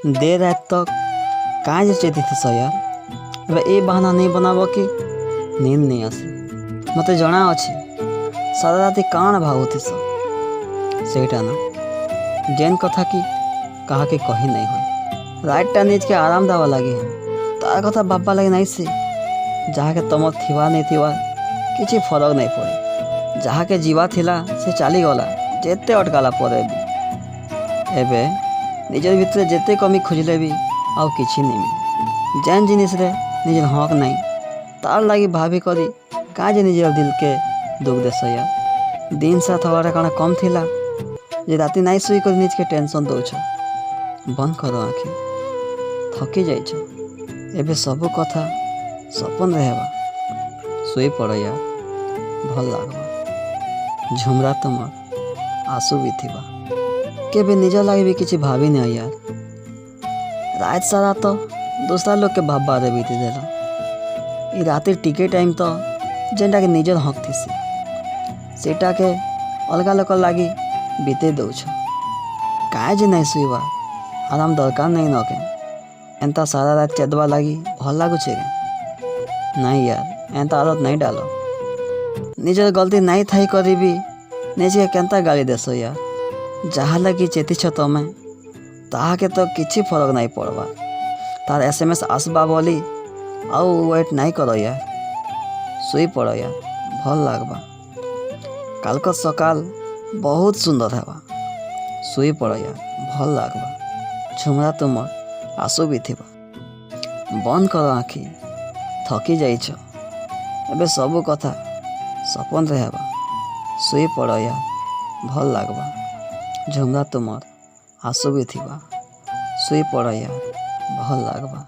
देर रात तक कहाँ जे चेती थे यार। ଏବେ ଏ ବାହାନା नहीं बनाब कि नींद नहीं आसे। मते जना अच्छे सारा राति काण भावुथिस सेटा ना जेन कथा कि कहा के कही नहीं हो राइटा निज के आराम दावा लगे तार कथा बाबा लगे नहीं से जहाँ के तुम थिवा नहीं थिवा किसी फरक नहीं पड़े। जहाँ के जीवा थिला से चली गला जेते अटकाला पर भी एबे निजर भितर जेते कमी खोजले भी आउ किछि नहीं मिले। जेन जिनिस रे निजर हक नहीं तार लगी भाभी करी काजे निजर दिल के दुख देस यार। दिन साथ हवाटा काना कम थिला जे राति नहीं सुई कर निज के टेंशन दौछ। बंद कर आँखि थकी जाइछ एबे सब कथा सपन रहबा सोई पड़ यार भल लागबा। झुमरा तुमर आंसू भी थिबा केबे निज लगे भी किसी भाभी नहीं यार। रात सारा तो दूसरा लोग के भाव बारे बीती देला ई रातिर टिके टाइम तो जेनटा के निजर हक थी सेटा के अलगा लोक लगी बीते दौछ। काहे जे नहीं सुईबा आराम दरकार नहीं न के एंता सारा रात चेदवा लगी भल लगुचे नहीं यार। एंता आदत नहीं डालो निजर गलती नहीं थाई करी भी निजे केंता गाली देस यार। जहाँ लगी चेतीछ तमें ताहा के तो किसी फरक नहीं पड़वा। तार SMS आसबा बोली आउ वेट नहीं करो यार सोई पड़ो यार भल लागबा। काल को सकाल बहुत सुंदर हेबा सोई पड़ो यार भल लागबा। झुमरा तुमर आंसू भी थिबा बंद करो आँखि थकी जाइछ एबे सब कथा सपन रहबा सोई पड़ो यार भल लागबा। झुमरा तुमर आंसू भी थिबा सोई पड़ यार भल लागबा।